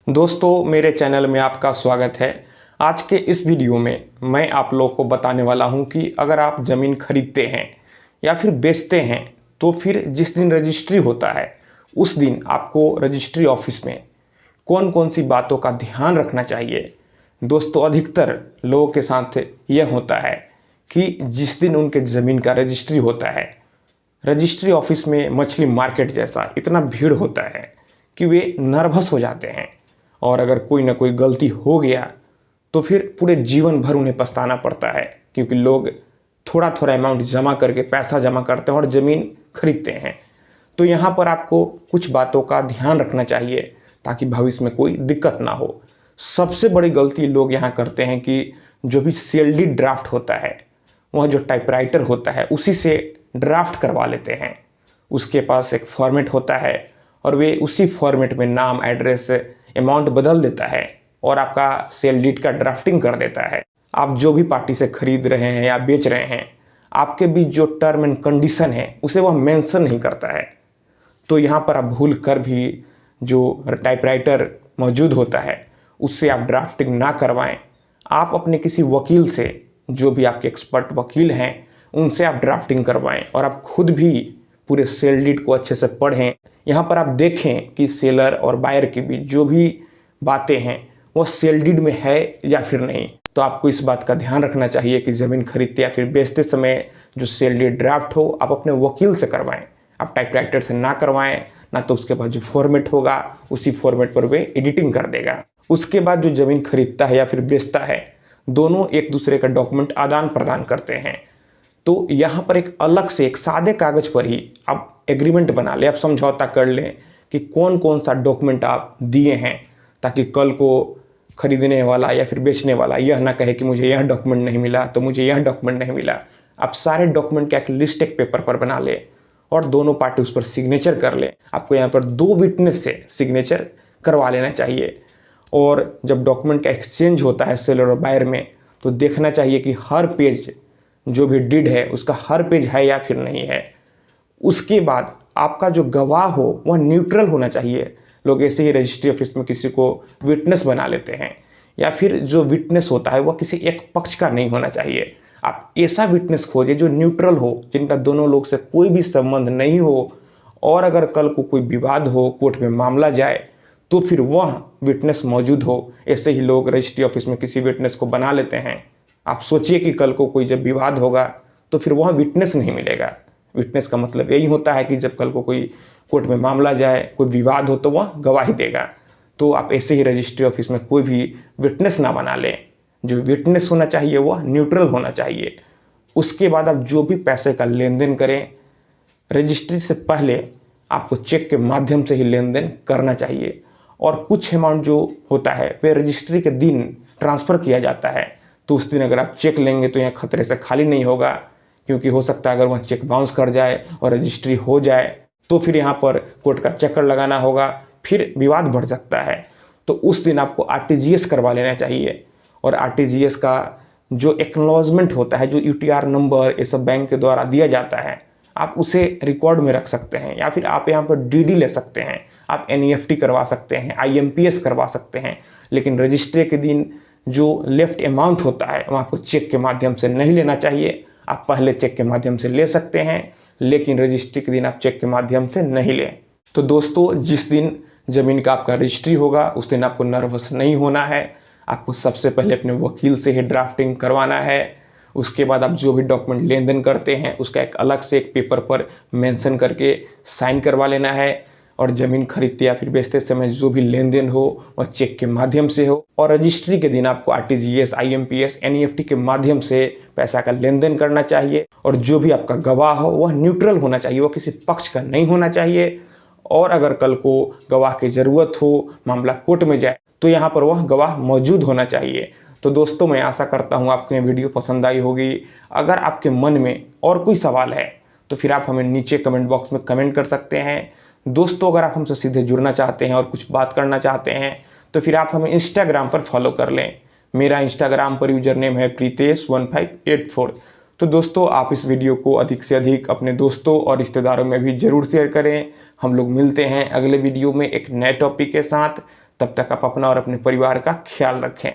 दोस्तों, मेरे चैनल में आपका स्वागत है। आज के इस वीडियो में मैं आप लोग को बताने वाला हूं कि अगर आप ज़मीन खरीदते हैं या फिर बेचते हैं तो फिर जिस दिन रजिस्ट्री होता है उस दिन आपको रजिस्ट्री ऑफिस में कौन कौन सी बातों का ध्यान रखना चाहिए। दोस्तों, अधिकतर लोगों के साथ यह होता है कि जिस दिन उनके ज़मीन का रजिस्ट्री होता है, रजिस्ट्री ऑफिस में मछली मार्केट जैसा इतना भीड़ होता है कि वे नर्वस हो जाते हैं और अगर कोई ना कोई गलती हो गया तो फिर पूरे जीवन भर उन्हें पछताना पड़ता है, क्योंकि लोग थोड़ा थोड़ा अमाउंट जमा करके पैसा जमा करते हैं और ज़मीन खरीदते हैं। तो यहाँ पर आपको कुछ बातों का ध्यान रखना चाहिए ताकि भविष्य में कोई दिक्कत ना हो। सबसे बड़ी गलती लोग यहाँ करते हैं कि जो भी सीएलडी ड्राफ्ट होता है, वह जो टाइपराइटर होता है उसी से ड्राफ्ट करवा लेते हैं। उसके पास एक फॉर्मेट होता है और वे उसी फॉर्मेट में नाम, एड्रेस, अमाउंट बदल देता है और आपका सेल डीड का ड्राफ्टिंग कर देता है। आप जो भी पार्टी से खरीद रहे हैं या बेच रहे हैं, आपके बीच जो टर्म एंड कंडीशन है उसे वह मेंशन नहीं करता है। तो यहाँ पर आप भूल कर भी जो टाइपराइटर मौजूद होता है उससे आप ड्राफ्टिंग ना करवाएं। आप अपने किसी वकील से, जो भी आपके एक्सपर्ट वकील हैं, उनसे आप ड्राफ्टिंग करवाएं और आप खुद भी पूरे सेल डीड को अच्छे से पढ़ें। यहाँ पर आप देखें कि सेलर और बायर के बीच जो भी बातें हैं वो सेल डीड में है या फिर नहीं। तो आपको इस बात का ध्यान रखना चाहिए कि ज़मीन खरीदते या फिर बेचते समय जो सेल डीड ड्राफ्ट हो आप अपने वकील से करवाएं, आप टाइपराइटर से ना करवाएं, ना तो उसके बाद जो फॉर्मेट होगा उसी फॉर्मेट पर वे एडिटिंग कर देगा। उसके बाद जो ज़मीन खरीदता है या फिर बेचता है, दोनों एक दूसरे का डॉक्यूमेंट आदान प्रदान करते हैं। तो यहाँ पर एक अलग से एक सादे कागज़ पर ही आप एग्रीमेंट बना लें, आप समझौता कर लें कि कौन कौन सा डॉक्यूमेंट आप दिए हैं, ताकि कल को खरीदने वाला या फिर बेचने वाला यह ना कहे कि मुझे यह डॉक्यूमेंट नहीं मिला तो मुझे यह डॉक्यूमेंट नहीं मिला। आप सारे डॉक्यूमेंट का एक लिस्ट एक पेपर पर बना लें और दोनों पार्टी उस पर सिग्नेचर कर लें। आपको यहाँ पर 2 विटनेस से सिग्नेचर करवा लेना चाहिए। और जब डॉक्यूमेंट का एक्सचेंज होता है सेलर और बायर में, तो देखना चाहिए कि हर पेज जो भी डीड है उसका हर पेज है या फिर नहीं है। उसके बाद आपका जो गवाह हो वह न्यूट्रल होना चाहिए। लोग ऐसे ही रजिस्ट्री ऑफिस में किसी को विटनेस बना लेते हैं, या फिर जो विटनेस होता है वह किसी एक पक्ष का नहीं होना चाहिए। आप ऐसा विटनेस खोजें जो न्यूट्रल हो, जिनका दोनों लोग से कोई भी संबंध नहीं हो, और अगर कल को कोई विवाद हो, कोर्ट में मामला जाए, तो फिर वह विटनेस मौजूद हो। ऐसे ही लोग रजिस्ट्री ऑफिस में किसी विटनेस को बना लेते हैं। आप सोचिए कि कल को कोई जब विवाद होगा तो फिर वह विटनेस नहीं मिलेगा। विटनेस का मतलब यही होता है कि जब कल को कोई कोर्ट में मामला जाए, कोई विवाद हो, तो वह गवाही देगा। तो आप ऐसे ही रजिस्ट्री ऑफिस में कोई भी विटनेस ना बना लें। जो विटनेस होना चाहिए वह न्यूट्रल होना चाहिए। उसके बाद आप जो भी पैसे का लेन देन करें, रजिस्ट्री से पहले आपको चेक के माध्यम से ही लेन देन करना चाहिए। और कुछ अमाउंट जो होता है वह रजिस्ट्री के दिन ट्रांसफ़र किया जाता है। तो उस दिन अगर आप चेक लेंगे तो यहाँ खतरे से खाली नहीं होगा, क्योंकि हो सकता है अगर वह चेक बाउंस कर जाए और रजिस्ट्री हो जाए तो फिर यहाँ पर कोर्ट का चक्कर लगाना होगा, फिर विवाद बढ़ सकता है। तो उस दिन आपको आरटीजीएस करवा लेना चाहिए। और आरटीजीएस का जो एक्नॉलेजमेंट होता है, जो यूटीआर नंबर ये सब बैंक के द्वारा दिया जाता है, आप उसे रिकॉर्ड में रख सकते हैं, या फिर आप यहाँ पर डीडी ले सकते हैं, आप एनईएफटी करवा सकते हैं, आईएमपीएस करवा सकते हैं। लेकिन रजिस्ट्री के दिन जो लेफ्ट अमाउंट होता है वह आपको चेक के माध्यम से नहीं लेना चाहिए। आप पहले चेक के माध्यम से ले सकते हैं, लेकिन रजिस्ट्री के दिन आप चेक के माध्यम से नहीं लें। तो दोस्तों, जिस दिन ज़मीन का आपका रजिस्ट्री होगा उस दिन आपको नर्वस नहीं होना है। आपको सबसे पहले अपने वकील से ही ड्राफ्टिंग करवाना है। उसके बाद आप जो भी डॉक्यूमेंट लेन देन करते हैं उसका एक अलग से एक पेपर पर मेंशन करके साइन करवा लेना है। और ज़मीन खरीदते या फिर बेचते समय जो भी लेन देन हो वह चेक के माध्यम से हो। और रजिस्ट्री के दिन आपको आरटीजीएस, आईएमपीएस, एनईएफटी के माध्यम से पैसा का लेन देन करना चाहिए। और जो भी आपका गवाह हो वह न्यूट्रल होना चाहिए, वह किसी पक्ष का नहीं होना चाहिए। और अगर कल को गवाह की ज़रूरत हो, मामला कोर्ट में जाए, तो यहाँ पर वह गवाह मौजूद होना चाहिए। तो दोस्तों, मैं आशा करता हूँ आपको ये वीडियो पसंद आई होगी। अगर आपके मन में और कोई सवाल है तो फिर आप हमें नीचे कमेंट बॉक्स में कमेंट कर सकते हैं। दोस्तों, अगर आप हमसे सीधे जुड़ना चाहते हैं और कुछ बात करना चाहते हैं तो फिर आप हमें इंस्टाग्राम पर फॉलो कर लें। मेरा इंस्टाग्राम पर यूजर नेम है प्रीतेश1584। तो दोस्तों, आप इस वीडियो को अधिक से अधिक अपने दोस्तों और रिश्तेदारों में भी ज़रूर शेयर करें। हम लोग मिलते हैं अगले वीडियो में एक नए टॉपिक के साथ। तब तक आप अपना और अपने परिवार का ख्याल रखें।